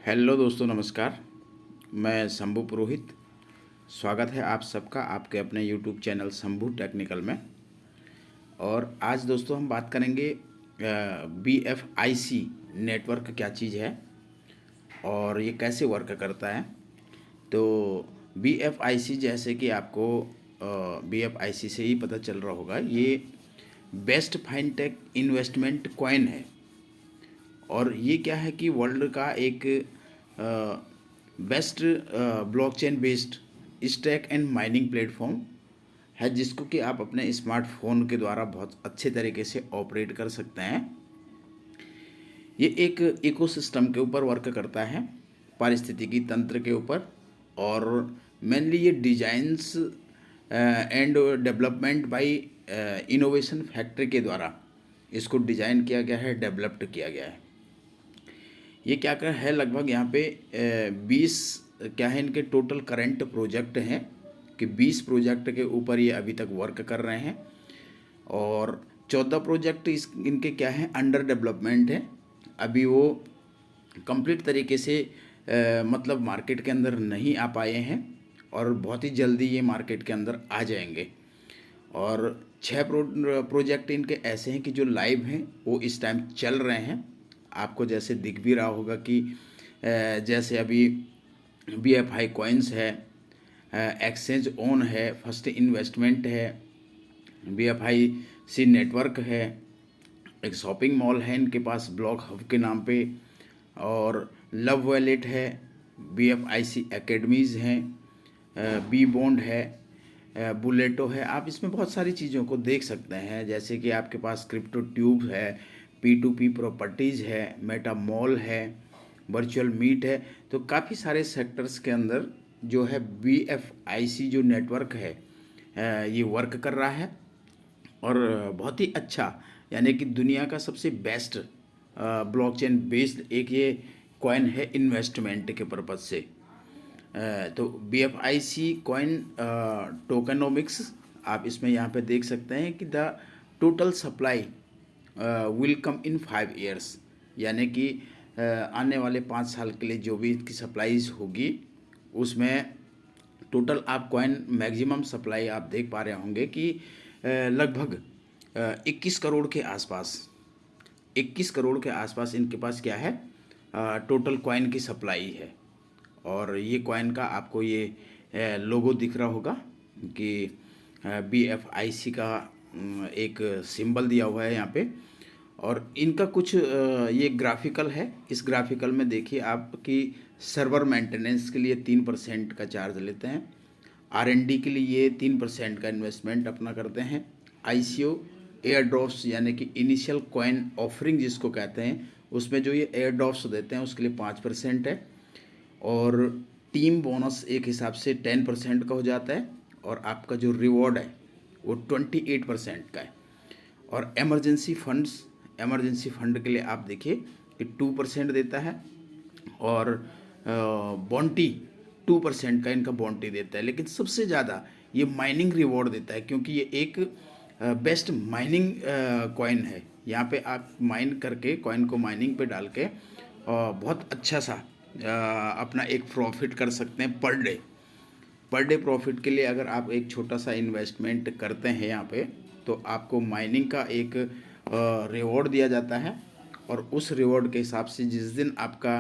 Hello दोस्तों, नमस्कार। मैं शंभू पुरोहित। स्वागत है आप सबका आपके अपने यूट्यूब चैनल शंभू टेक्निकल में। और आज दोस्तों हम बात करेंगे BFIC नेटवर्क क्या चीज़ है और ये कैसे वर्क करता है। तो BFIC जैसे कि आपको BFIC से ही पता चल रहा होगा, ये बेस्ट फाइनटेक इन्वेस्टमेंट कॉइन है। और ये क्या है कि वर्ल्ड का एक best blockchain based stack and mining platform है, जिसको कि आप अपने स्मार्टफोन के द्वारा बहुत अच्छे तरीके से ऑपरेट कर सकते हैं। ये एक इकोसिस्टम के ऊपर वर्क करता है, पारिस्थितिकी तंत्र के ऊपर। और मेनली ये designs and development bye innovation factory के द्वारा इसको डिज़ाइन किया गया है, डेवलप्ड किया गया है। ये क्या कर है, लगभग यहाँ पे 20 क्या है इनके टोटल करंट प्रोजेक्ट हैं कि 20 प्रोजेक्ट के ऊपर ये अभी तक वर्क कर रहे हैं। और 14 प्रोजेक्ट इनके क्या है, अंडर डेवलपमेंट है। अभी वो कंप्लीट तरीके से मतलब मार्केट के अंदर नहीं आ पाए हैं और बहुत ही जल्दी ये मार्केट के अंदर आ जाएंगे। और 6 प्रोजेक्ट इनके ऐसे हैं कि जो लाइव हैं, वो इस टाइम चल रहे हैं। आपको जैसे दिख भी रहा होगा कि जैसे अभी BFI कॉइन्स है, एक्सचेंज ओन है, फर्स्ट इन्वेस्टमेंट है, BFIC नेटवर्क है, एक शॉपिंग मॉल है इनके पास ब्लॉक हब के नाम पे, और लव वॉलेट है, BFIC एकेडमीज़ हैं, बी बॉन्ड है, बुलेटो है। आप इसमें बहुत सारी चीज़ों को देख सकते हैं, जैसे कि आपके पास क्रिप्टो ट्यूब है, P2P प्रॉपर्टीज़ है, मेटा मॉल है, वर्चुअल मीट है। तो काफ़ी सारे सेक्टर्स के अंदर जो है BFIC जो नेटवर्क है ये वर्क कर रहा है। और बहुत ही अच्छा, यानी कि दुनिया का सबसे बेस्ट ब्लॉकचेन बेस्ड एक ये कॉइन है इन्वेस्टमेंट के पर्पज़ से। तो BFIC कॉइन टोकेनोमिक्स आप इसमें यहाँ पे देख सकते हैं कि the total supply will come in 5 years, यानी कि आने वाले 5 साल के लिए जो भी इसकी सप्लाईज होगी उसमें टोटल आप कॉइन मैक्सिमम सप्लाई आप देख पा रहे होंगे कि लगभग 21 करोड़ के आसपास, 21 करोड़ के आसपास इनके पास क्या है, टोटल कॉइन की सप्लाई है। और ये कॉइन का आपको ये लोगो दिख रहा होगा कि BFIC का एक सिंबल दिया हुआ है यहाँ पे। और इनका कुछ ये ग्राफिकल है। इस ग्राफिकल में देखिए आप कि सर्वर मेंटेनेंस के लिए 3% का चार्ज लेते हैं, R&D के लिए ये 3% का इन्वेस्टमेंट अपना करते हैं, ICO एयर ड्रॉप्स यानी कि इनिशियल कॉइन ऑफरिंग जिसको कहते हैं, उसमें जो ये एयर ड्रॉप्स देते हैं उसके लिए 5% है। और टीम बोनस एक हिसाब से 10% का हो जाता है। और आपका जो रिवॉर्ड है वो 28% का है। और इमरजेंसी फंड के लिए आप देखिए कि 2% देता है। और बॉन्टी 2% का इनका बॉन्टी देता है। लेकिन सबसे ज़्यादा ये माइनिंग रिवॉर्ड देता है, क्योंकि ये एक बेस्ट माइनिंग कॉइन है। यहाँ पे आप माइन करके कॉइन को माइनिंग पे डाल के बहुत अच्छा सा अपना एक प्रॉफिट कर सकते हैं पर डे प्रॉफिट के लिए। अगर आप एक छोटा सा इन्वेस्टमेंट करते हैं यहाँ पे, तो आपको माइनिंग का एक रिवॉर्ड दिया जाता है। और उस रिवॉर्ड के हिसाब से जिस दिन आपका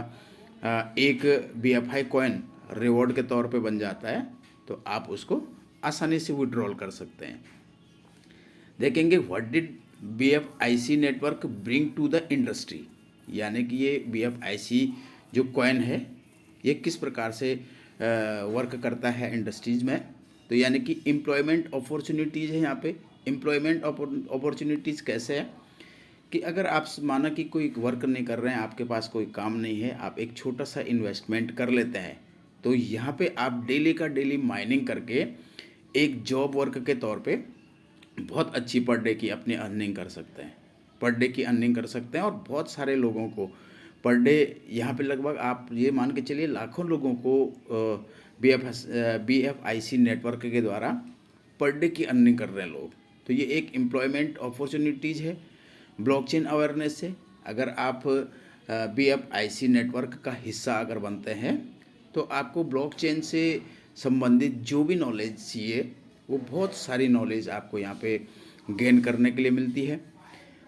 एक BFI कॉइन रिवॉर्ड के तौर पे बन जाता है, तो आप उसको आसानी से विड्रॉल कर सकते हैं। देखेंगे what did BFIC network bring to the industry, यानी कि ये BFIC जो कॉइन है ये किस प्रकार से वर्क करता है इंडस्ट्रीज़ में। तो यानी कि एम्प्लॉयमेंट अपॉर्चुनिटीज़ है यहाँ पे। एम्प्लॉयमेंट अपॉर्चुनिटीज़ कैसे है कि अगर आप माना कि कोई वर्क नहीं कर रहे हैं, आपके पास कोई काम नहीं है, आप एक छोटा सा इन्वेस्टमेंट कर लेते हैं, तो यहाँ पे आप डेली का डेली माइनिंग करके एक जॉब वर्क के तौर पे बहुत अच्छी पर डे की अपनी अर्निंग कर सकते हैं, पर डे की अर्निंग कर सकते हैं। और बहुत सारे लोगों को पर डे यहाँ पे लगभग आप ये मान के चलिए लाखों लोगों को BFIC नेटवर्क के द्वारा पर डे की अर्निंग कर रहे हैं लोग। तो ये एक एम्प्लॉयमेंट अपॉर्चुनिटीज़ है ब्लॉकचेन अवेयरनेस से। अगर आप BFIC नेटवर्क का हिस्सा अगर बनते हैं तो आपको ब्लॉकचेन से संबंधित जो भी नॉलेज चाहिए वो बहुत सारी नॉलेज आपको यहाँ पे गेन करने के लिए मिलती है।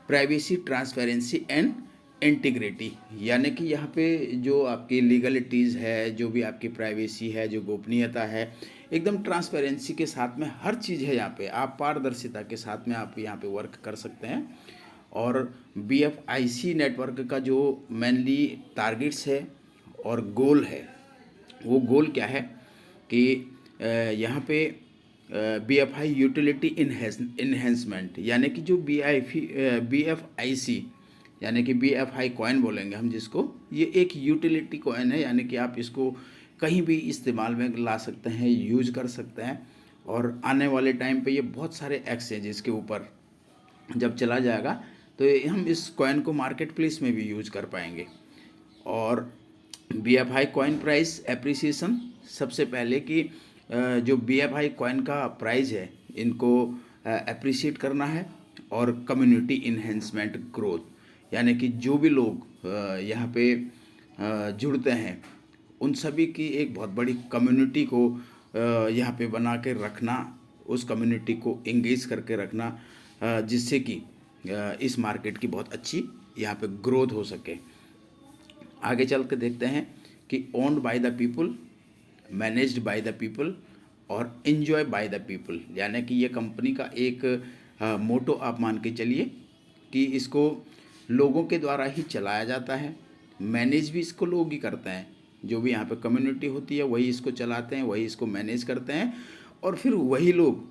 प्राइवेसी, ट्रांसपेरेंसी एंड इंटीग्रिटी, यानी कि यहाँ पे जो आपकी लीगलिटीज़ है, जो भी आपकी प्राइवेसी है, जो गोपनीयता है, एकदम ट्रांसपेरेंसी के साथ में हर चीज़ है। यहाँ पे आप पारदर्शिता के साथ में आप यहाँ पे वर्क कर सकते हैं। और BFIC नेटवर्क का जो मेनली टारगेट्स है और गोल है, वो गोल क्या है कि यहाँ पे BFI यूटिलिटी इन्हेंसमेंट, यानी कि जो BFIC यानी कि BFI कॉइन बोलेंगे हम जिसको, ये एक यूटिलिटी कॉइन है, यानी कि आप इसको कहीं भी इस्तेमाल में ला सकते हैं, यूज कर सकते हैं। और आने वाले टाइम पे ये बहुत सारे एक्सचेंजेस के ऊपर जब चला जाएगा तो हम इस कॉइन को मार्केट प्लेस में भी यूज कर पाएंगे। और BFI कॉइन प्राइस एप्रिसिएशन, सबसे पहले कि जो BFI कॉइन का प्राइस है इनको एप्रिशिएट करना है। और कम्युनिटी इन्हेंसमेंट ग्रोथ, यानी कि जो भी लोग यहाँ पे जुड़ते हैं उन सभी की एक बहुत बड़ी कम्युनिटी को यहाँ पे बना के रखना, उस कम्युनिटी को एंगेज करके रखना, जिससे कि इस मार्केट की बहुत अच्छी यहाँ पे ग्रोथ हो सके। आगे चल के देखते हैं कि owned by the people, managed by the people और एंजॉय बाय द पीपल, यानी कि ये कंपनी का एक मोटो आप मान के चलिए कि इसको लोगों के द्वारा ही चलाया जाता है, मैनेज भी इसको लोग ही करते हैं। जो भी यहाँ पे कम्युनिटी होती है वही इसको चलाते हैं, वही इसको मैनेज करते हैं, और फिर वही लोग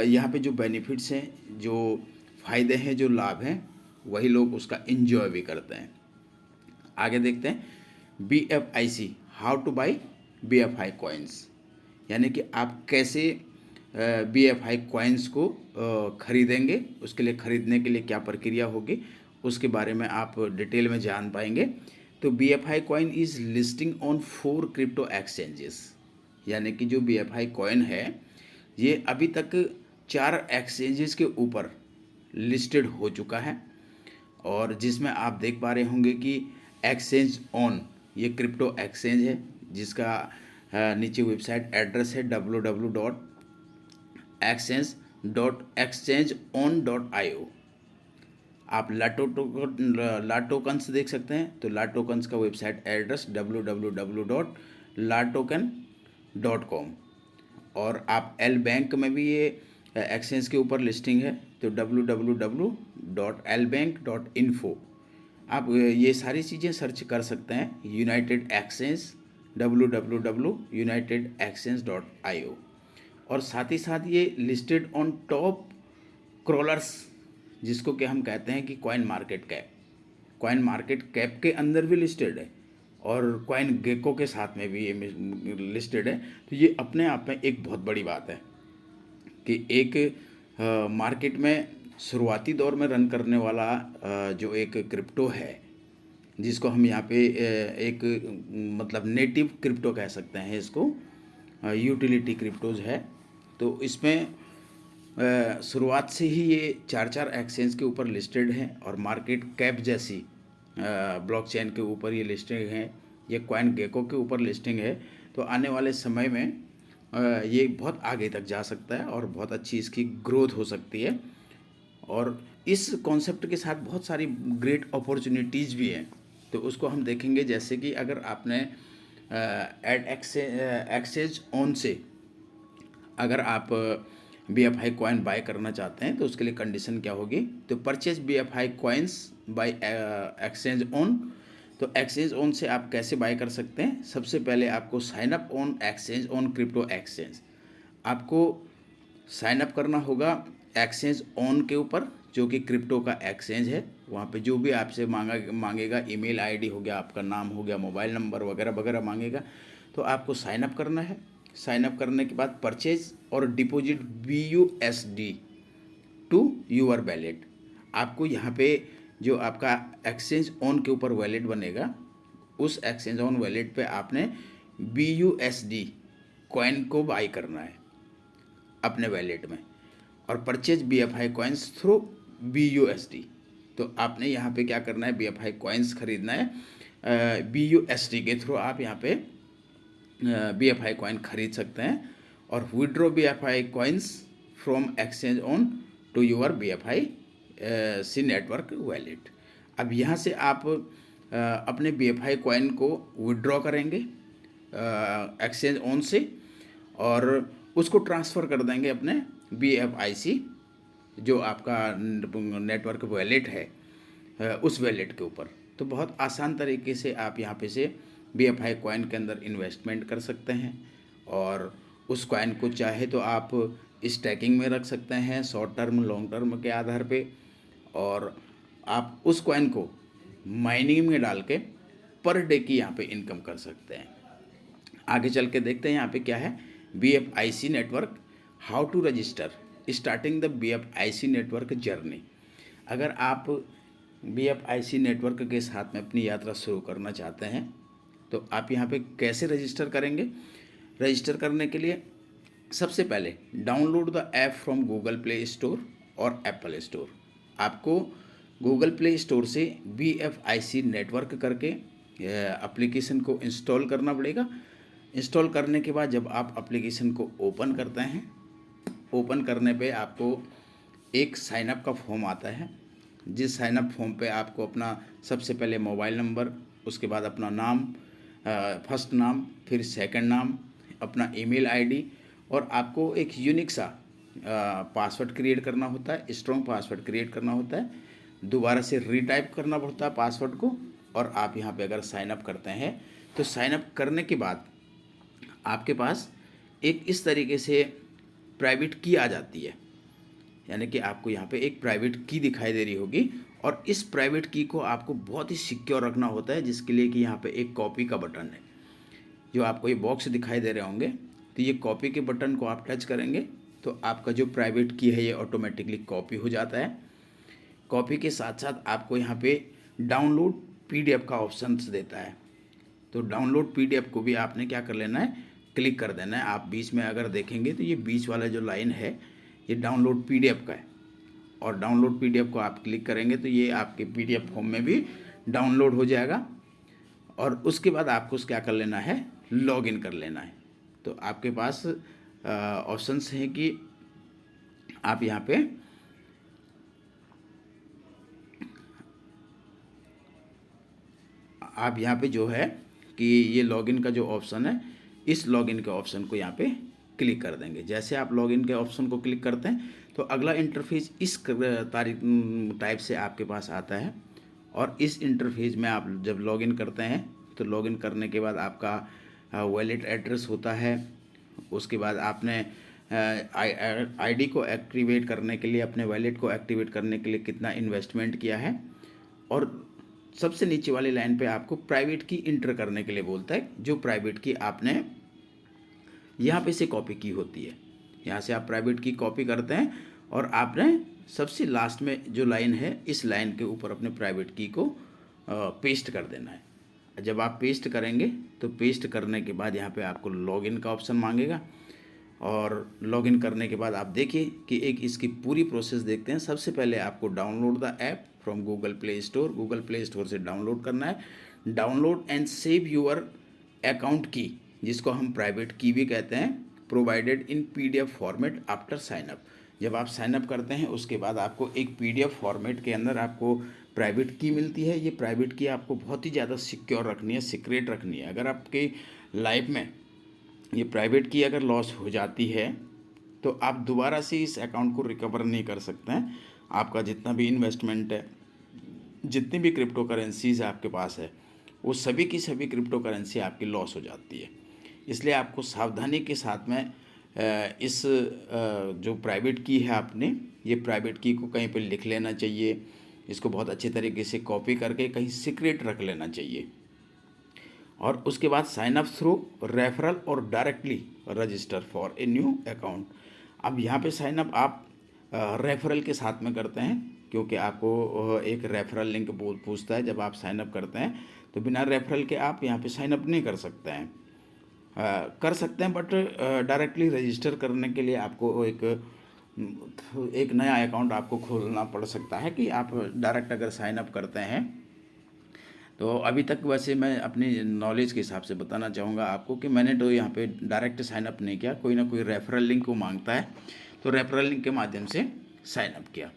यहाँ पे जो बेनिफिट्स हैं, जो फ़ायदे हैं, जो लाभ हैं, वही लोग उसका एंजॉय भी करते हैं। आगे देखते हैं BFIC, how two by BFI coins, यानी कि आप कैसे BFI कॉइन्स को ख़रीदेंगे, उसके लिए ख़रीदने के लिए क्या प्रक्रिया होगी, उसके बारे में आप डिटेल में जान पाएंगे। तो BFI coin is listing on 4 crypto exchanges, यानी कि जो BFI कॉइन है ये अभी तक 4 एक्सचेंजेस के ऊपर लिस्टेड हो चुका है। और जिसमें आप देख पा रहे होंगे कि एक्सचेंज ऑन, ये क्रिप्टो एक्सचेंज है जिसका नीचे वेबसाइट एड्रेस है www.exchange.exchangeon.io। आप लाटोकन्स देख सकते हैं, तो लाटोकन्स का वेबसाइट एड्रेस www.latoken.com। और आप एल बैंक में भी ये एक्सचेंज के ऊपर लिस्टिंग है, तो www.lbank.info। आप ये सारी चीज़ें सर्च कर सकते हैं। United exchange www.unitedexchange.io। और साथ ही साथ ये लिस्टेड ऑन टॉप क्रॉलर्स, जिसको कि हम कहते हैं कि कॉइन मार्केट कैप के अंदर भी लिस्टेड है, और कॉइन गेको के साथ में भी ये लिस्टेड है। तो ये अपने आप में एक बहुत बड़ी बात है कि एक मार्केट में शुरुआती दौर में रन करने वाला जो एक क्रिप्टो है, जिसको हम यहाँ पे एक मतलब नेटिव क्रिप्टो कह सकते हैं, इसको यूटिलिटी क्रिप्टोज है। तो इसमें शुरुआत से ही ये 4 एक्सचेंज के ऊपर लिस्टेड हैं, और मार्केट कैप जैसी ब्लॉकचेन के ऊपर ये लिस्टिंग है, ये कॉइन गेको के ऊपर लिस्टिंग है। तो आने वाले समय में ये बहुत आगे तक जा सकता है और बहुत अच्छी इसकी ग्रोथ हो सकती है। और इस कॉन्सेप्ट के साथ बहुत सारी ग्रेट अपॉर्चुनिटीज़ भी हैं, तो उसको हम देखेंगे। जैसे कि अगर आपने एक्सचेंज ऑन से अगर आप BFI कॉइन बाय करना चाहते हैं तो उसके लिए कंडीशन क्या होगी, तो purchase BFI coins by exchange on. तो एक्सचेंज ऑन से आप कैसे बाय कर सकते हैं, सबसे पहले आपको sign up on exchange on crypto exchange. आपको साइन अप करना होगा एक्सचेंज ऑन के ऊपर, जो कि क्रिप्टो का एक्सचेंज है। वहाँ पे जो भी आपसे मांगेगा, ईमेल आईडी हो गया, आपका नाम हो गया, मोबाइल नंबर वगैरह वगैरह मांगेगा, तो आपको साइन अप करना है। साइन अप करने के बाद परचेज और deposit BUSD to your wallet. आपको यहाँ पे जो आपका एक्सचेंज ऑन के ऊपर वैलेट बनेगा, उस एक्सचेंज ऑन वैलेट पे आपने BUSD कॉइन को बाई करना है अपने वैलेट में, और purchase BFI coins through BUSD। तो आपने यहाँ पे क्या करना है, BFI कॉइन्स खरीदना है। BUSD के थ्रू आप यहाँ पे BFI कॉइन खरीद सकते हैं और withdraw BFI coins from exchange on to your BFI C network wallet. अब यहाँ से आप अपने BFI कॉइन को विड्रॉ करेंगे एक्सचेंज ऑन से और उसको ट्रांसफ़र कर देंगे अपने BFIC जो आपका नेटवर्क वैलेट है उस वैलेट के ऊपर। तो बहुत आसान तरीके से आप यहाँ पे से BFI कॉइन के अंदर इन्वेस्टमेंट कर सकते हैं और उस कॉइन को चाहे तो आप स्टैकिंग में रख सकते हैं शॉर्ट टर्म लॉन्ग टर्म के आधार पे, और आप उस कॉइन को माइनिंग में डाल के पर डे की यहाँ पे इनकम कर सकते हैं। आगे चल के देखते हैं यहाँ पे क्या है, BFIC network, how to register, starting the BFIC network journey. अगर आप BFIC नेटवर्क के साथ में अपनी यात्रा शुरू करना चाहते हैं तो आप यहाँ पे कैसे रजिस्टर करेंगे। रजिस्टर करने के लिए सबसे पहले download the app from Google Play store और एप्पल स्टोर। आपको गूगल प्ले स्टोर से BFIC नेटवर्क करके एप्लीकेशन को इंस्टॉल करना पड़ेगा। इंस्टॉल करने के बाद जब आप एप्लीकेशन को ओपन करते हैं, ओपन करने पे आपको एक साइनअप का फॉर्म आता है, जिस साइनअप फॉर्म पे आपको अपना सबसे पहले मोबाइल नंबर, उसके बाद अपना नाम, फर्स्ट नाम, फिर सेकंड नाम, अपना ईमेल आईडी और आपको एक यूनिक सा पासवर्ड क्रिएट करना होता है, स्ट्रॉन्ग पासवर्ड क्रिएट करना होता है, दोबारा से रीटाइप करना पड़ता है पासवर्ड को। और आप यहाँ पे अगर साइनअप करते हैं तो साइनअप करने के बाद आपके पास एक इस तरीके से प्राइवेट की आ जाती है, यानी कि आपको यहाँ पे एक प्राइवेट की दिखाई दे रही होगी और इस प्राइवेट की को आपको बहुत ही सिक्योर रखना होता है, जिसके लिए कि यहाँ पे एक कॉपी का बटन है जो आपको ये बॉक्स दिखाई दे रहे होंगे। तो ये कॉपी के बटन को आप टच करेंगे तो आपका जो प्राइवेट की है ये ऑटोमेटिकली कॉपी हो जाता है। कॉपी के साथ साथ आपको यहाँ पे डाउनलोड PDF का ऑप्शन देता है। तो डाउनलोड PDF को भी आपने क्या कर लेना है, क्लिक कर देना है। आप बीच में अगर देखेंगे तो ये बीच वाला जो लाइन है ये डाउनलोड PDF का है और डाउनलोड PDF को आप क्लिक करेंगे तो ये आपके PDF फॉर्म में भी डाउनलोड हो जाएगा। और उसके बाद आपको क्या कर लेना है, लॉगिन कर लेना है। तो आपके पास ऑप्शंस हैं कि आप यहाँ पे जो है कि ये लॉगिन का जो ऑप्शन है, इस लॉगिन के ऑप्शन को यहाँ पे क्लिक कर देंगे। जैसे आप लॉगिन के ऑप्शन को क्लिक करते हैं तो अगला इंटरफेस इस टाइप से आपके पास आता है। और इस इंटरफेस में आप जब लॉगिन करते हैं तो लॉगिन करने के बाद आपका वॉलेट एड्रेस होता है। उसके बाद आपने आईडी को एक्टिवेट करने के लिए, अपने वॉलेट को एक्टिवेट करने के लिए कितना इन्वेस्टमेंट किया है, और सबसे नीचे वाली लाइन पे आपको प्राइवेट की इंटर करने के लिए बोलता है, जो प्राइवेट की आपने यहाँ पे से कॉपी की होती है। यहाँ से आप प्राइवेट की कॉपी करते हैं और आपने सबसे लास्ट में जो लाइन है इस लाइन के ऊपर अपने प्राइवेट की को पेस्ट कर देना है। जब आप पेस्ट करेंगे तो पेस्ट करने के बाद यहाँ पे आपको लॉगिन का ऑप्शन मांगेगा और लॉगिन करने के बाद आप देखिए कि एक इसकी पूरी प्रोसेस देखते हैं। सबसे पहले आपको download the app from Google Play Store से डाउनलोड करना है। Download and save your account key, जिसको हम प्राइवेट की भी कहते हैं, provided in PDF format after sign up. जब आप साइनअप करते हैं उसके बाद आपको एक PDF फॉर्मेट के अंदर आपको प्राइवेट की मिलती है। ये प्राइवेट की आपको बहुत ही ज़्यादा सिक्योर रखनी है, सीक्रेट रखनी है। अगर आपकी लाइफ में ये प्राइवेट की अगर लॉस हो जाती है तो आप दोबारा से इस अकाउंट को रिकवर नहीं कर सकते हैं। आपका जितना भी इन्वेस्टमेंट है, जितनी भी क्रिप्टो करेंसीज आपके पास है, वो सभी की सभी क्रिप्टो करेंसी आपकी लॉस हो जाती है। इसलिए आपको सावधानी के साथ में इस जो प्राइवेट की है आपने, ये प्राइवेट की को कहीं पे लिख लेना चाहिए। इसको बहुत अच्छे तरीके से कॉपी करके कहीं सीक्रेट रख लेना चाहिए। और उसके बाद साइन अप थ्रू रेफरल और directly register for a new account. अब यहाँ पे साइन अप आप रेफरल के साथ में करते हैं, क्योंकि आपको एक रेफरल लिंक पूछता है जब आप साइन अप करते हैं। तो बिना रेफरल के आप यहाँ पे साइन अप नहीं कर सकते हैं। कर सकते हैं बट डायरेक्टली रजिस्टर करने के लिए आपको एक एक नया अकाउंट आपको खोलना पड़ सकता है कि आप डायरेक्ट अगर साइन अप करते हैं। तो अभी तक वैसे मैं अपनी नॉलेज के हिसाब से बताना चाहूँगा आपको कि मैंने तो यहाँ पे डायरेक्ट साइन अप नहीं किया, कोई ना कोई रेफरल लिंक को मांगता है, तो रेफरल लिंक के माध्यम से साइन अप किया।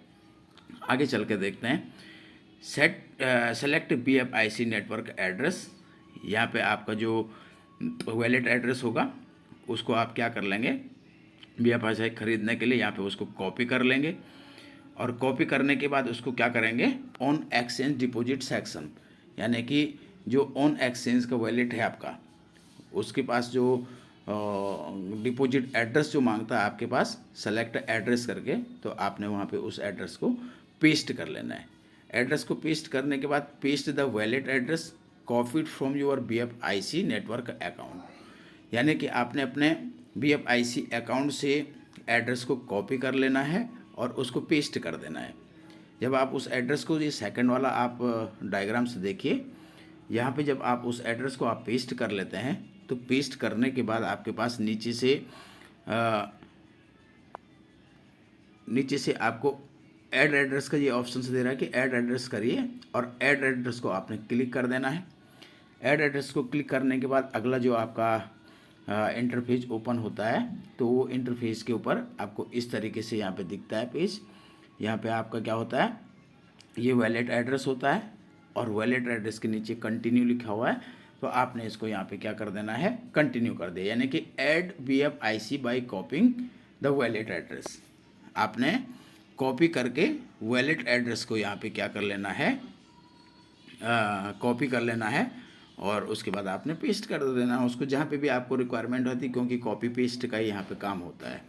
आगे चल के देखते हैं। Select BFIC network address. यहाँ पे आपका जो वैलेट एड्रेस होगा उसको आप क्या कर लेंगे, BFIC खरीदने के लिए यहाँ पे उसको कॉपी कर लेंगे, और कॉपी करने के बाद उसको क्या करेंगे, ऑन एक्सचेंज डिपॉजिट सेक्शन, यानी कि जो ऑन एक्सचेंज का वैलेट है आपका, उसके पास जो डिपॉजिट एड्रेस जो मांगता है आपके पास, सेलेक्ट एड्रेस करके, तो आपने वहाँ पे उस एड्रेस को पेस्ट कर लेना है। एड्रेस को पेस्ट करने के बाद paste the wallet address copied from your BFIC network account, यानी कि आपने अपने BFIC अकाउंट से एड्रेस को कॉपी कर लेना है और उसको पेस्ट कर देना है। जब आप उस एड्रेस को, ये सेकंड वाला आप डायग्राम से देखिए, यहाँ पे जब आप उस एड्रेस को आप पेस्ट कर लेते हैं, तो पेस्ट करने के बाद आपके पास नीचे से आपको ऐड एड्रेस का ये ऑप्शन से दे रहा है कि ऐड एड्रेस करिए, और ऐड एड्रेस को आपने क्लिक कर देना है। ऐड एड्रेस को क्लिक करने के बाद अगला जो आपका इंटरफेस ओपन होता है, तो वो इंटरफेस के ऊपर आपको इस तरीके से यहाँ पे दिखता है पेज। यहाँ पे आपका क्या होता है, ये वैलेट एड्रेस होता है, और वैलेट एड्रेस के नीचे कंटिन्यू लिखा हुआ है, तो आपने इसको यहाँ पे क्या कर देना है, कंटिन्यू कर दिया, यानी कि add BFIC by copying the wallet address. आपने कॉपी करके वैलेट एड्रेस को यहाँ पे क्या कर लेना है, कॉपी कर लेना है, और उसके बाद आपने पेस्ट कर देना है उसको जहाँ पे भी आपको रिक्वायरमेंट होती है, क्योंकि कॉपी पेस्ट का यहाँ पे काम होता है।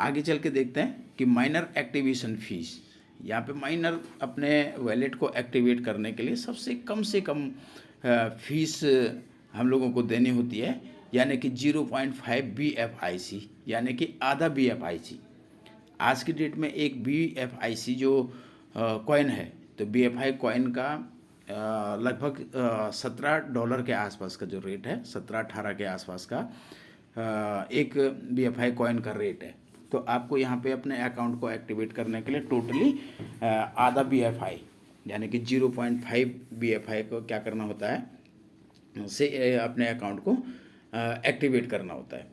आगे चल के देखते हैं कि माइनर एक्टिवेशन फीस। यहाँ पे माइनर अपने वैलेट को एक्टिवेट करने के लिए सबसे कम फीस हम लोगों को देनी होती है, यानी कि 0.5 BFIC, यानी कि आधा BFIC। आज की डेट में एक BFIC जो कॉइन है, तो BFI कॉइन का लगभग $17 के आसपास का जो रेट है, 17-18 के आसपास का एक BFI कॉइन का रेट है। तो आपको यहाँ पे अपने अकाउंट को एक्टिवेट करने के लिए टोटली आधा BFI, यानी कि 0.5 BFI को क्या करना होता है, से अपने अकाउंट को एक्टिवेट करना होता है।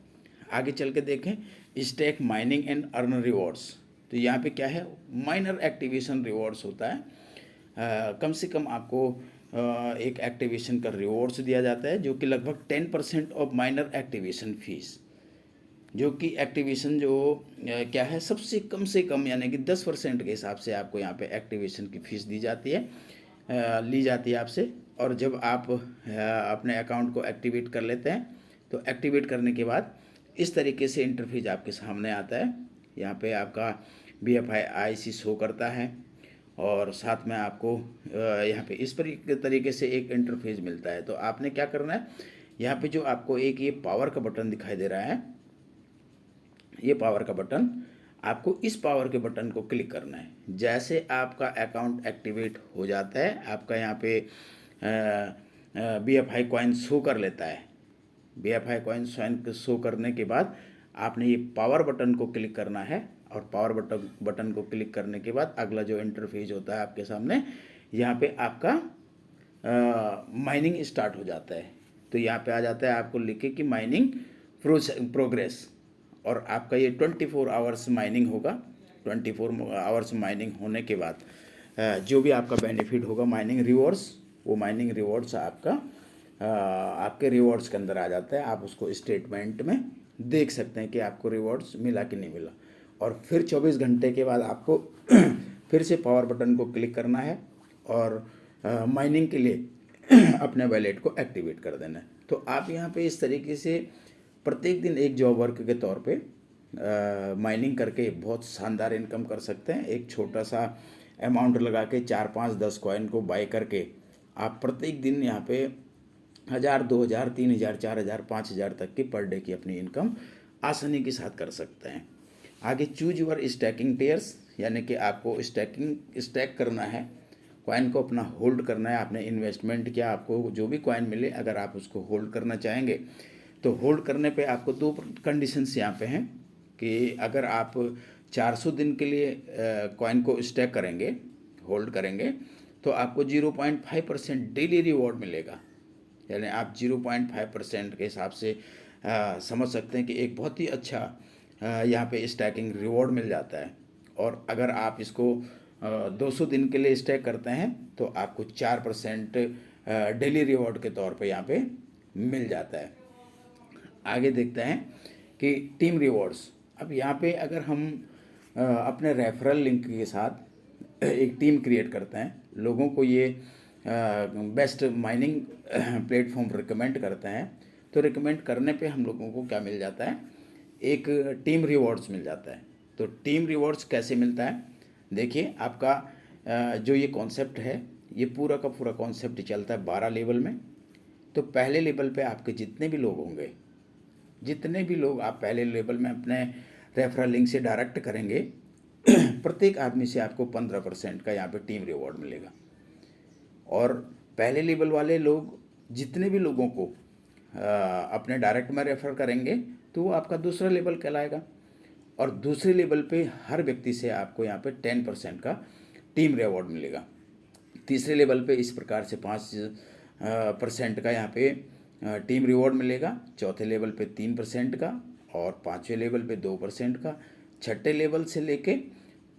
आगे चल के देखें, stack mining and earn rewards. तो यहाँ पे क्या है, माइनर एक्टिवेशन रिवॉर्ड्स होता है। कम से कम आपको एक एक्टिवेशन का रिवॉर्ड्स दिया जाता है, जो कि लगभग 10% ऑफ माइनर एक्टिवेशन फीस, जो कि एक्टिवेशन जो क्या है, सबसे कम से कम यानी कि 10% के हिसाब से आपको यहाँ पे एक्टिवेशन की फ़ीस दी जाती है, ली जाती है आपसे। और जब आप अपने अकाउंट को एक्टिवेट कर लेते हैं, तो एक्टिवेट करने के बाद इस तरीके से इंटरफेस आपके सामने आता है। यहाँ पे आपका BFIC शो करता है, और साथ में आपको यहाँ पे इस तरीके से एक इंटरफेस मिलता है। तो आपने क्या करना है, यहाँ पे जो आपको एक ये पावर का बटन दिखाई दे रहा है, ये पावर का बटन, आपको इस पावर के बटन को क्लिक करना है। जैसे आपका अकाउंट एक्टिवेट हो जाता है, आपका यहाँ पे BFI कॉइन शो कर लेता है। BFI कॉइन शो करने के बाद आपने ये पावर बटन को क्लिक करना है, और पावर बटन को क्लिक करने के बाद अगला जो इंटरफेस होता है आपके सामने, यहाँ पे आपका माइनिंग स्टार्ट हो जाता है। तो यहाँ पे आ जाता है आपको लिखे कि माइनिंग प्रोग्रेस, और आपका ये 24 आवर्स माइनिंग होगा। 24 आवर्स माइनिंग होने के बाद जो भी आपका बेनिफिट होगा माइनिंग रिवॉर्ड्स, वो माइनिंग रिवॉर्ड्स आपके रिवॉर्ड्स के अंदर आ जाता है। आप उसको स्टेटमेंट में देख सकते हैं कि आपको रिवॉर्ड्स मिला कि नहीं मिला। और फिर 24 घंटे के बाद आपको फिर से पावर बटन को क्लिक करना है, और माइनिंग के लिए अपने वैलेट को एक्टिवेट कर देना है। तो आप यहाँ पे इस तरीके से प्रत्येक दिन एक जॉब वर्क के तौर पे माइनिंग करके बहुत शानदार इनकम कर सकते हैं। एक छोटा सा अमाउंट लगा के 4, 5, 10 कॉइन को बाय करके आप प्रत्येक दिन यहाँ पे 1000, 2000, 3000, 4000, 5000 तक की पर डे की अपनी इनकम आसानी के साथ कर सकते हैं। आगे चूज यूर स्टैकिंग टेयर्स, यानी कि आपको स्टैक करना है, कॉइन को अपना होल्ड करना है। आपने इन्वेस्टमेंट किया, आपको जो भी कॉइन मिले, अगर आप उसको होल्ड करना चाहेंगे, तो होल्ड करने पे आपको 2 कंडीशंस यहाँ पे हैं कि अगर आप 400 दिन के लिए कॉइन को स्टैक करेंगे, होल्ड करेंगे, तो आपको 0.5% डेली रिवॉर्ड मिलेगा। यानी आप 0.5% के हिसाब से समझ सकते हैं कि एक बहुत ही अच्छा यहाँ पे स्टैकिंग रिवॉर्ड मिल जाता है। और अगर आप इसको 200 दिन के लिए स्टैक करते हैं तो आपको 4% डेली रिवॉर्ड के तौर पे यहाँ पे मिल जाता है। आगे देखते हैं कि टीम रिवॉर्ड्स। अब यहाँ पे अगर हम अपने रेफरल लिंक के साथ एक टीम क्रिएट करते हैं, लोगों को ये बेस्ट माइनिंग प्लेटफॉर्म रिकमेंड करते हैं, तो रिकमेंड करने पे हम लोगों को क्या मिल जाता है, एक टीम रिवॉर्ड्स मिल जाता है। तो टीम रिवॉर्ड्स कैसे मिलता है, देखिए आपका जो ये कॉन्सेप्ट है, ये पूरा का पूरा कॉन्सेप्ट चलता है 12 लेवल में। तो पहले लेवल पे आपके जितने भी लोग होंगे, जितने भी लोग आप पहले लेवल में अपने रेफरल लिंक से डायरेक्ट करेंगे, प्रत्येक आदमी से आपको 15% का यहाँ पे टीम रिवॉर्ड मिलेगा। और पहले लेवल वाले लोग जितने भी लोगों को अपने डायरेक्ट में रेफर करेंगे तो वो आपका दूसरा लेवल कहलाएगा। और दूसरे लेवल पे हर व्यक्ति से आपको यहाँ पे 10% का टीम रिवॉर्ड मिलेगा। तीसरे लेवल पे इस प्रकार से 5% का यहाँ पे टीम रिवॉर्ड मिलेगा। चौथे लेवल पे 3% का, और पाँचवें लेवल पे 2% का। छठे लेवल से लेके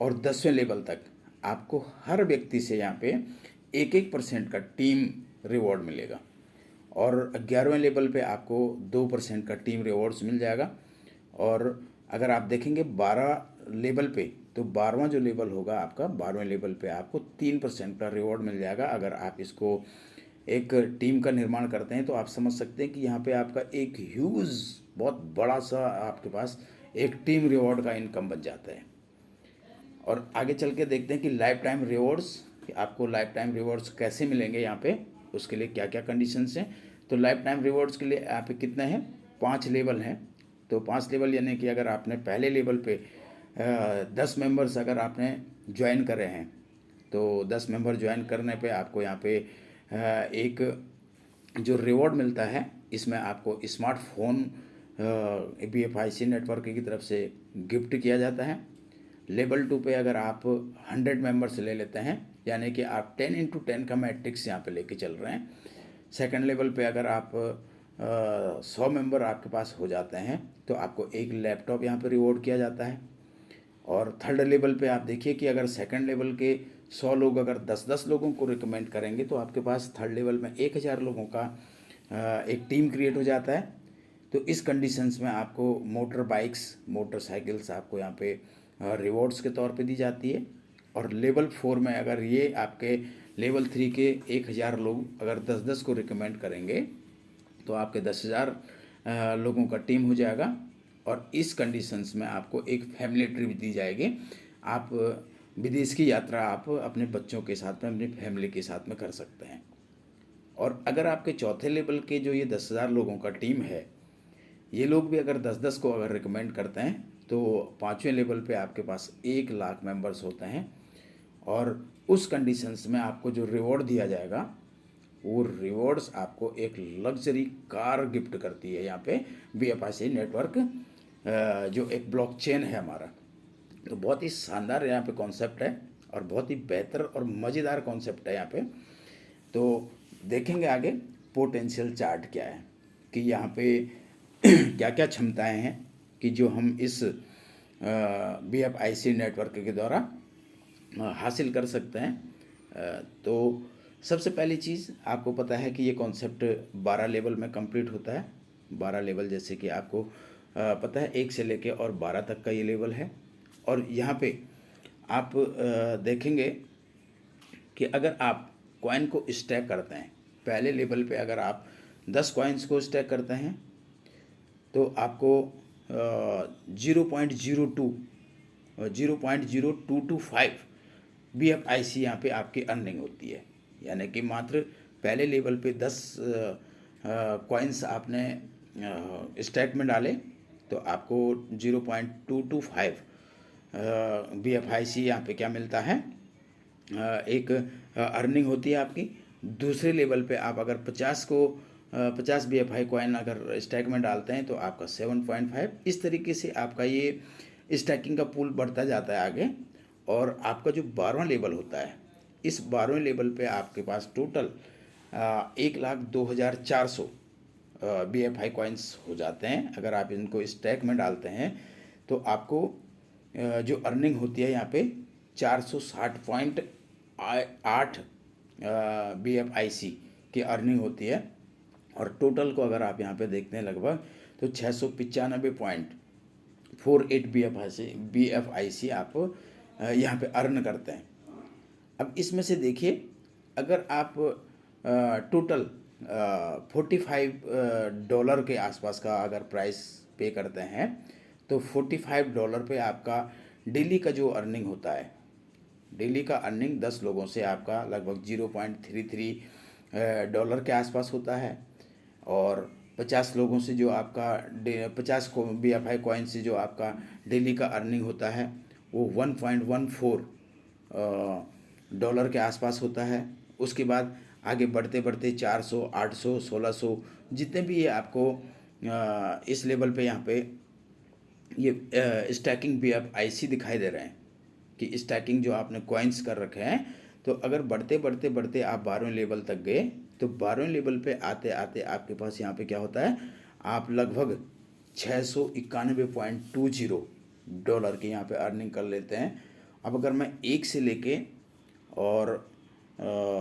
और 10वें लेवल तक आपको हर व्यक्ति से यहाँ पे 1% का टीम रिवॉर्ड मिलेगा। और 11वें लेवल पे आपको 2% का टीम रिवॉर्ड्स मिल जाएगा। और अगर आप देखेंगे 12 लेवल पे, तो 12वां जो लेवल होगा आपका, 12वें लेवल पे आपको 3% का रिवॉर्ड मिल जाएगा। अगर आप इसको एक टीम का निर्माण करते हैं तो आप समझ सकते हैं कि यहाँ पे आपका एक ह्यूज, बहुत बड़ा सा आपके पास एक टीम रिवॉर्ड का इनकम बच जाता है। और आगे चल के देखते हैं कि लाइफ टाइम रिवॉर्ड्स, आपको लाइफ टाइम रिवॉर्ड्स कैसे मिलेंगे यहाँ पे, उसके लिए क्या क्या कंडीशंस हैं। तो लाइफ टाइम रिवॉर्ड्स के लिए यहाँ पे कितने हैं, 5 लेवल हैं। तो 5 लेवल यानी कि अगर आपने पहले लेवल पे 10 मेंबर्स अगर आपने ज्वाइन करे हैं, तो 10 मेंबर ज्वाइन करने पे आपको यहाँ पे एक जो रिवॉर्ड मिलता है, इसमें आपको स्मार्टफोन BFIC नेटवर्क की तरफ से गिफ्ट किया जाता है। लेवल 2 पे अगर आप 100 मेंबर्स ले लेते हैं, यानी कि आप 10x10 का मैट्रिक्स यहाँ पे लेके चल रहे हैं। सेकंड लेवल पे अगर आप 100 मेंबर आपके पास हो जाते हैं तो आपको एक लैपटॉप यहाँ पे रिवॉर्ड किया जाता है। और थर्ड लेवल पे आप देखिए कि अगर सेकंड लेवल के 100 लोग अगर 10-10 लोगों को रिकमेंड करेंगे तो आपके पास थर्ड लेवल में 1000 लोगों का एक टीम क्रिएट हो जाता है। तो इस कंडीशंस में आपको मोटर बाइक्स, मोटरसाइकिल्स आपको यहाँ पे रिवॉर्ड्स के तौर पे दी जाती है। और लेवल 4 में अगर ये आपके लेवल 3 के 1000 लोग अगर 10-10 को रिकमेंड करेंगे तो आपके 10,000 लोगों का टीम हो जाएगा। और इस कंडीशंस में आपको एक फैमिली ट्रिप दी जाएगी। आप विदेश की यात्रा आप अपने बच्चों के साथ में, अपनी फैमिली के साथ में कर सकते हैं। और अगर आपके चौथे लेवल के जो ये 10,000 लोगों का टीम है, ये लोग भी अगर 10-10 को अगर रिकमेंड करते हैं तो 5वें लेवल पे आपके पास 1 लाख मेंबर्स होते हैं। और उस कंडीशंस में आपको जो रिवॉर्ड दिया जाएगा, वो रिवॉर्ड्स आपको एक लग्जरी कार गिफ्ट करती है यहाँ पे BFIC नेटवर्क, जो एक ब्लॉकचेन है हमारा। तो बहुत ही शानदार यहाँ पे कॉन्सेप्ट है और बहुत ही बेहतर और मज़ेदार कॉन्सेप्ट है यहाँ पे। तो देखेंगे आगे पोटेंशियल चार्ट क्या है, कि यहाँ पे क्या क्या क्षमताएं हैं कि जो हम इस BFIC नेटवर्क के द्वारा हासिल कर सकते हैं। तो सबसे पहली चीज़ आपको पता है कि ये कॉन्सेप्ट 12 लेवल में कंप्लीट होता है। 12 लेवल जैसे कि आपको पता है 1 से लेके और 12 तक का ये लेवल है। और यहाँ पे आप देखेंगे कि अगर आप कॉइन को स्टैक करते हैं, पहले लेवल पे अगर आप 10 कॉइन्स को स्टैक करते हैं तो आपको 0.0225 BFIC यहाँ पे आपकी अर्निंग होती है। यानी कि मात्र पहले लेवल पे 10 कॉइन्स आपने स्टैक में डाले तो आपको 0.225 BFIC यहाँ पे क्या मिलता है, एक अर्निंग होती है आपकी। दूसरे लेवल पे आप अगर 50 BFI कॉइन अगर स्टैक में डालते हैं तो आपका 7.5। इस तरीके से आपका ये स्टैकिंग का पूल बढ़ता जाता है आगे, और आपका जो 12वां लेवल होता है, इस 12वें लेवल पे आपके पास टोटल 1,02,400 BFI कॉइन्स हो जाते हैं। अगर आप इनको स्टैक में डालते हैं तो आपको जो अर्निंग होती है यहाँ पे 460.8 BFIC की अर्निंग होती है। और टोटल को अगर आप यहाँ पे देखते हैं लगभग तो 695.48 BFIC आप यहाँ पे अर्न करते हैं। अब इसमें से देखिए, अगर आप टोटल $45 के आसपास का अगर प्राइस पे करते हैं तो $45 पे आपका डेली का जो अर्निंग होता है, डेली का अर्निंग 10 लोगों से आपका लगभग $0.33 के आसपास होता है। और 50 लोगों से जो आपका 50 BFI कॉइन से जो आपका डेली का अर्निंग होता है वो $1.14 के आसपास होता है। उसके बाद आगे बढ़ते बढ़ते 400, 800, 1600 जितने भी ये आपको इस लेवल पे यहाँ पे ये स्टैकिंग BFIC दिखाई दे रहे हैं कि स्टैकिंग जो आपने कॉइन्स कर रखे हैं। तो अगर बढ़ते बढ़ते बढ़ते आप 12वें लेवल तक गए तो 12वें लेवल पे आते आते आपके पास यहाँ पे क्या होता है, आप लगभग $691.20 की यहाँ पे अर्निंग कर लेते हैं। अब अगर मैं 1 से लेके और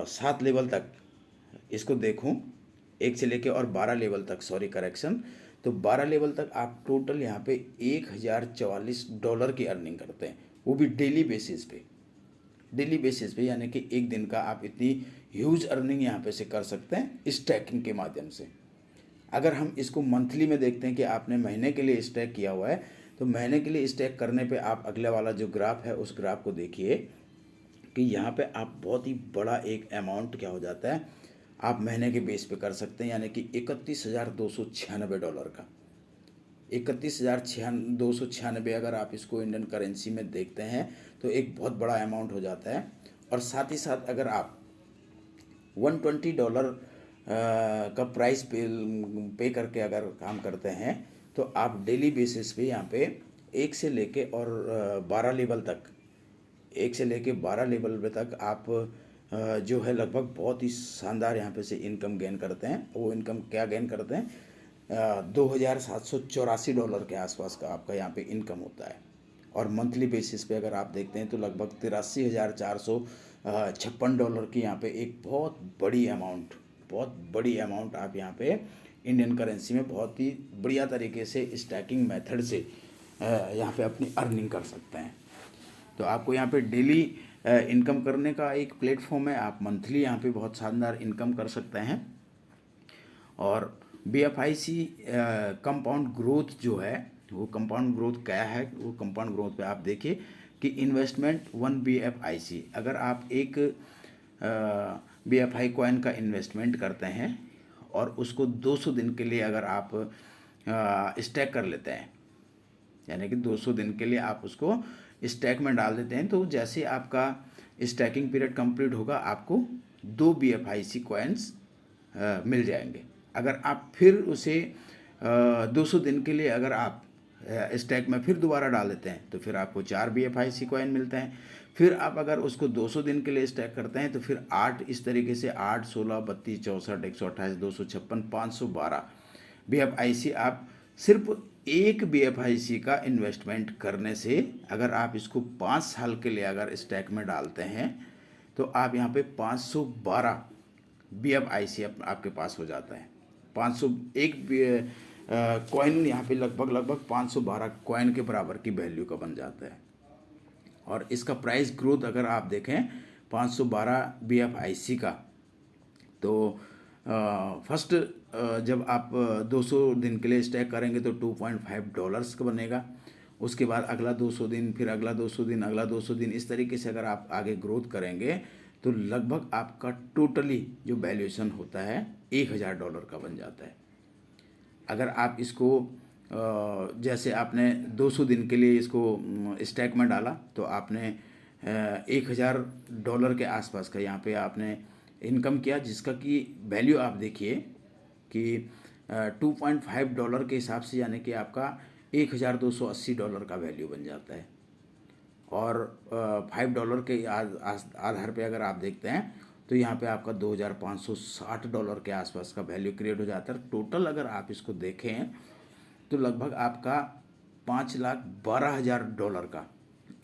7 लेवल तक इसको देखूं, 1 से लेके और 12 लेवल तक, सॉरी करेक्शन, तो 12 लेवल तक आप टोटल यहाँ पे $1,044 की अर्निंग करते हैं, वो भी डेली बेसिस पे। डेली बेसिस पे यानी कि एक दिन का आप इतनी ह्यूज अर्निंग यहाँ पे से कर सकते हैं स्टैकिंग के माध्यम से। अगर हम इसको मंथली में देखते हैं कि आपने महीने के लिए स्टैक किया हुआ है, तो महीने के लिए स्टैक करने पे आप अगले वाला जो ग्राफ है उस ग्राफ को देखिए कि यहाँ पे आप बहुत ही बड़ा एक अमाउंट क्या हो जाता है, आप महीने के बेस पे कर सकते हैं, यानी कि $31,296 का। 31,296 अगर आप इसको इंडियन करेंसी में देखते हैं तो एक बहुत बड़ा अमाउंट हो जाता है। और साथ ही साथ अगर आप $120 का प्राइस पे करके अगर काम करते हैं तो आप डेली बेसिस पे यहाँ पे 1 से लेके और 12 लेवल तक, 1 से लेके 12 लेवल पे तक आप जो है लगभग बहुत ही शानदार यहाँ पे से इनकम गेन करते हैं। वो इनकम क्या गेन करते हैं, $2,784 के आसपास का आपका यहाँ पे इनकम होता है। और मंथली बेसिस पे अगर आप देखते हैं तो लगभग $83,456 की यहाँ पे एक बहुत बड़ी अमाउंट आप यहाँ पे इंडियन करेंसी में बहुत ही बढ़िया तरीके से स्टैकिंग मेथड से यहाँ पे अपनी अर्निंग कर सकते हैं। तो आपको यहाँ पे डेली इनकम करने का एक प्लेटफॉर्म है, आप मंथली यहाँ पे बहुत शानदार इनकम कर सकते हैं। और BFIC कंपाउंड ग्रोथ जो है, वो कंपाउंड ग्रोथ क्या है, वो कंपाउंड ग्रोथ पे आप देखिए कि इन्वेस्टमेंट 1 BFIC, अगर आप एक BFI कॉइन का इन्वेस्टमेंट करते हैं और उसको 200 दिन के लिए अगर आप स्टैक कर लेते हैं, यानी कि 200 दिन के लिए आप उसको स्टैक में डाल देते हैं, तो जैसे आपका स्टैकिंग पीरियड कंप्लीट होगा आपको 2 BFIC कॉइन्स मिल जाएंगे। अगर आप फिर उसे 200 दिन के लिए अगर आप स्टैक में फिर दोबारा डाल देते हैं तो फिर आपको 4 BFIC कॉइन मिलते हैं। फिर आप अगर उसको 200 दिन के लिए स्टैक करते हैं तो फिर 8, इस तरीके से 8, 16, 32, 64, 128, 256, 512 BFIC आप सिर्फ एक BFIC का इन्वेस्टमेंट करने से, अगर आप इसको 5 साल के लिए अगर स्टैक में डालते हैं तो आप यहाँ पे 512 BFIC आपके पास हो जाता है। 501 कॉइन यहाँ पे लगभग 512 कॉइन के बराबर की वैल्यू का बन जाता है। और इसका प्राइस ग्रोथ अगर आप देखें 512 BFIC का, तो फर्स्ट जब आप 200 दिन के लिए स्टैक करेंगे तो $2.5 का बनेगा। उसके बाद अगला 200 दिन, फिर अगला 200 दिन, अगला 200 दिन, इस तरीके से अगर आप आगे ग्रोथ करेंगे तो लगभग आपका टोटली जो वैल्यूएशन होता है $1,000 का बन जाता है। अगर आप इसको जैसे आपने 200 दिन के लिए इसको स्टैक में डाला तो आपने $1,000 के आसपास का यहाँ पे आपने इनकम किया, जिसका कि वैल्यू आप देखिए कि $2.5 के हिसाब से, यानी कि आपका $1280 का वैल्यू बन जाता है। और $5 के आधार पे अगर आप देखते हैं तो यहाँ पे आपका $2560 के आसपास का वैल्यू क्रिएट हो जाता है। टोटल अगर आप इसको देखें तो लगभग आपका $5,12,000 का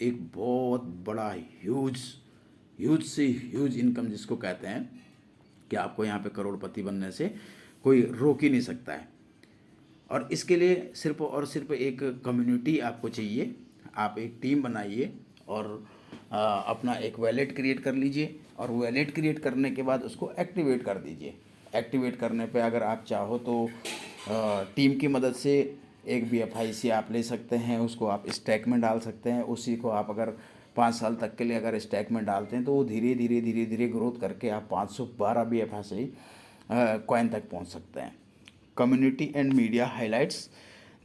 एक बहुत बड़ा ह्यूज से ह्यूज इनकम जिसको कहते हैं कि आपको यहाँ पे करोड़पति बनने से कोई रोक ही नहीं सकता है। और इसके लिए सिर्फ और सिर्फ एक कम्युनिटी आपको चाहिए। आप एक टीम बनाइए और अपना एक वैलेट क्रिएट कर लीजिए, और वैलेट क्रिएट करने के बाद उसको एक्टिवेट कर दीजिए। एक्टिवेट करने पे अगर आप चाहो तो टीम की मदद से एक BFIC आप ले सकते हैं, उसको आप स्टैक में डाल सकते हैं। उसी को आप अगर 5 साल तक के लिए अगर स्टैक में डालते हैं तो वो धीरे धीरे ग्रोथ करके आप 512 BFIC कॉइन तक पहुंच सकते हैं। कम्युनिटी एंड मीडिया हाइलाइट्स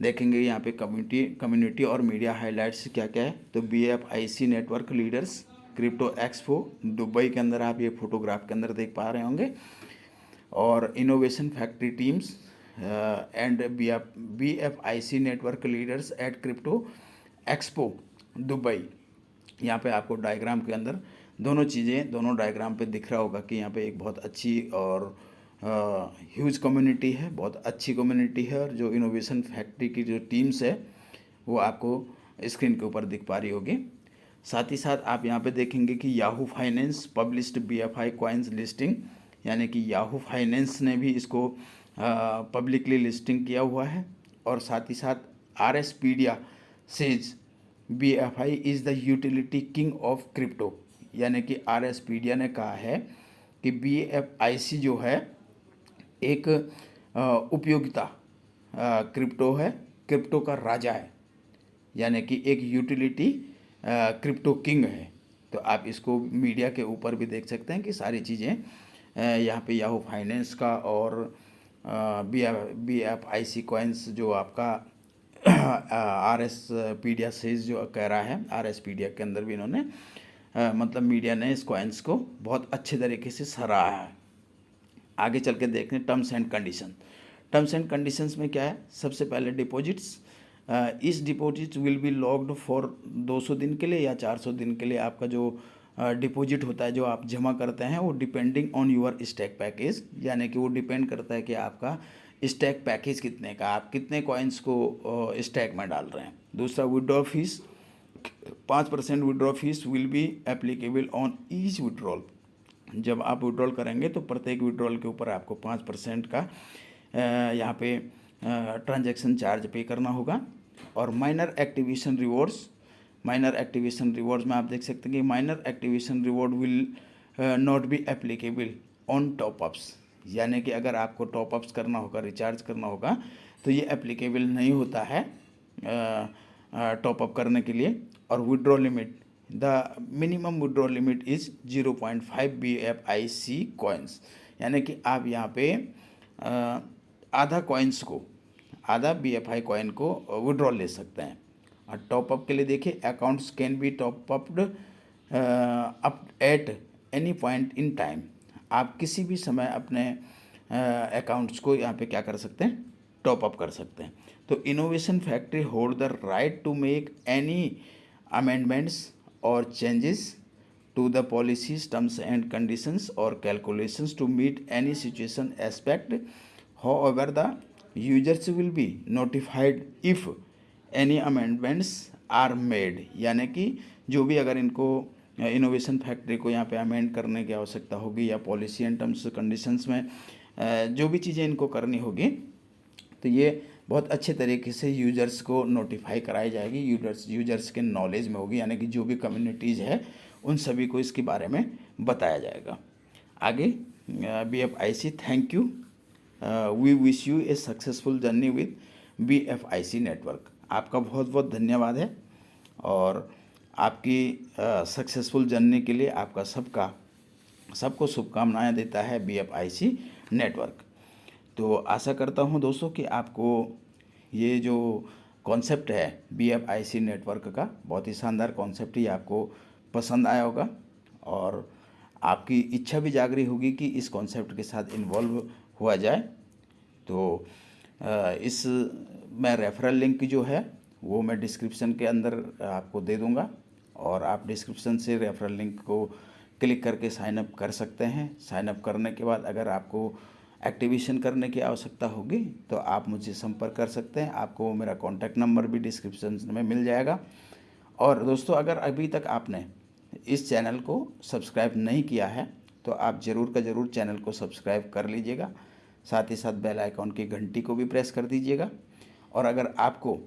देखेंगे यहाँ पे। कम्युनिटी और मीडिया हाइलाइट्स क्या क्या है, तो BFIC network leaders crypto expo Dubai के अंदर आप ये फोटोग्राफ के अंदर देख पा रहे होंगे। और innovation factory teams and BFIC network leaders at crypto expo Dubai. यहाँ पे आपको डायग्राम के अंदर दोनों डायग्राम पे दिख रहा होगा कि यहाँ पे एक बहुत अच्छी और ह्यूज कम्युनिटी है, बहुत अच्छी कम्युनिटी है। और जो इनोवेशन फैक्ट्री की जो टीम्स है वो आपको स्क्रीन के ऊपर दिख पा रही होगी। साथ ही साथ आप यहाँ पे देखेंगे कि Yahoo finance published BFI coins listing, यानी कि याहू फाइनेंस ने भी इसको पब्लिकली लिस्टिंग किया हुआ है। और साथ ही साथ RSpedia says BFI is the utility king of crypto, यानी कि RSpedia ने कहा है कि BFIC जो है एक उपयोगिता क्रिप्टो है, क्रिप्टो का राजा है, यानी कि एक यूटिलिटी क्रिप्टो किंग है। तो आप इसको मीडिया के ऊपर भी देख सकते हैं कि सारी चीज़ें यहाँ पे याहू फाइनेंस का और BFIC कॉइन्स जो आपका RSpedia सेज जो कह रहा है, RSpedia के अंदर भी इन्होंने मतलब मीडिया ने इस कॉइन्स को बहुत अच्छे तरीके से सराहा है। आगे चल के देखने terms and condition. Terms and conditions में क्या है, सबसे पहले डिपॉजिट्स। इस deposit will be locked for 200 दिन के लिए या 400 दिन के लिए। आपका जो डिपॉजिट होता है जो आप जमा करते हैं वो depending on your stack package, यानी कि वो डिपेंड करता है कि आपका स्टैक पैकेज कितने का, आप कितने कॉइन्स को स्टैक में डाल रहे हैं। दूसरा withdraw fees, 5% withdraw fees will be applicable on each withdrawal. जब आप विड्रॉल करेंगे तो प्रत्येक विड्रॉल के ऊपर आपको 5% का यहाँ पे ट्रांजैक्शन चार्ज पे करना होगा। और माइनर एक्टिवेशन रिवॉर्ड्स में आप देख सकते हैं कि minor activation reward will not be applicable on top ups, यानी कि अगर आपको टॉपअप्स करना होगा, रिचार्ज करना होगा तो ये एप्लीकेबल नहीं होता है टॉपअप करने के लिए। और withdraw limit, the minimum withdraw limit is 0.5 BFIC coins, यानी कि आप यहाँ पे आधा BFI कॉइन को विड्रॉ ले सकते हैं। और टॉपअप के लिए देखिए, accounts can be top upped up at any point in time. आप किसी भी समय अपने अकाउंट्स को यहाँ पे क्या कर सकते हैं, टॉपअप कर सकते हैं। तो innovation factory hold the right to make any amendments और changes to the policies, terms and conditions or calculations to meet any situation aspect. However, the users will be notified if any amendments are made, यानी कि जो भी अगर इनको innovation factory को यहाँ पे अमेंड करने की आवश्यकता होगी या पॉलिसी एंड टर्म्स कंडीशंस में जो भी चीज़ें इनको करनी होगी तो ये बहुत अच्छे तरीके से यूजर्स को नोटिफाई कराई जाएगी, यूजर्स के नॉलेज में होगी, यानी कि जो भी कम्युनिटीज़ है उन सभी को इसके बारे में बताया जाएगा। आगे BFIC thank you, we wish you a successful journey with BFIC network. आपका बहुत बहुत धन्यवाद है और आपकी सक्सेसफुल जर्नी के लिए आपका सबको शुभकामनाएं देता है BFIC नेटवर्क। तो आशा करता हूं दोस्तों कि आपको ये जो कॉन्सेप्ट है BFIC नेटवर्क का, बहुत ही शानदार कॉन्सेप्ट ही आपको पसंद आया होगा और आपकी इच्छा भी जागरी होगी कि इस कॉन्सेप्ट के साथ इन्वॉल्व हुआ जाए। तो इस मैं रेफरल लिंक जो है वो मैं डिस्क्रिप्शन के अंदर आपको दे दूंगा, और आप डिस्क्रिप्शन से रेफरल लिंक को क्लिक करके साइन अप कर सकते हैं। साइन अप करने के बाद अगर आपको एक्टिवेशन करने की आवश्यकता होगी तो आप मुझसे संपर्क कर सकते हैं। आपको मेरा कॉन्टैक्ट नंबर भी डिस्क्रिप्शन में मिल जाएगा। और दोस्तों, अगर अभी तक आपने इस चैनल को सब्सक्राइब नहीं किया है तो आप ज़रूर का ज़रूर चैनल को सब्सक्राइब कर लीजिएगा। साथ ही साथ बेल आइकॉन की घंटी को भी प्रेस कर दीजिएगा। और अगर आपको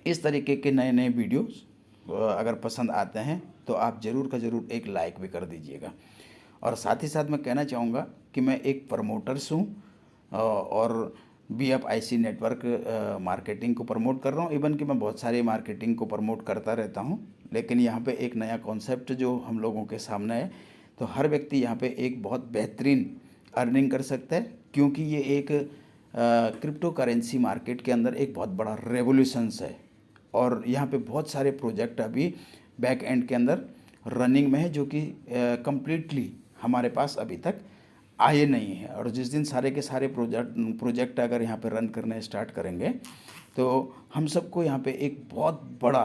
इस तरीके के नए नए वीडियोस अगर पसंद आते हैं तो आप ज़रूर का ज़रूर एक लाइक भी कर दीजिएगा। और साथ ही साथ मैं कहना चाहूँगा कि मैं एक प्रमोटर्स हूँ और BFIC नेटवर्क मार्केटिंग को प्रमोट कर रहा हूँ। इवन कि मैं बहुत सारी मार्केटिंग को प्रमोट करता रहता हूँ, लेकिन यहाँ पे एक नया कॉन्सेप्ट जो हम लोगों के सामने है, तो हर व्यक्ति यहाँ पे एक बहुत बेहतरीन अर्निंग कर सकता है, क्योंकि ये एक क्रिप्टो करेंसी मार्केट के अंदर एक बहुत बड़ा रेवोल्यूशंस है। और यहाँ पे बहुत सारे प्रोजेक्ट अभी बैक एंड के अंदर रनिंग में है, जो कि कम्प्लीटली हमारे पास अभी तक आए नहीं है। और जिस दिन सारे के सारे प्रोजेक्ट अगर यहाँ पे रन करने स्टार्ट करेंगे तो हम सबको यहाँ पे एक बहुत बड़ा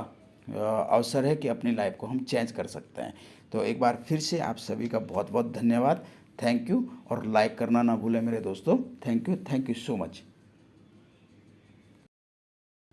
अवसर है कि अपनी लाइफ को हम चेंज कर सकते हैं। तो एक बार फिर से आप सभी का बहुत बहुत धन्यवाद, थैंक यू। और लाइक करना ना भूलें मेरे दोस्तों। Thank you so much.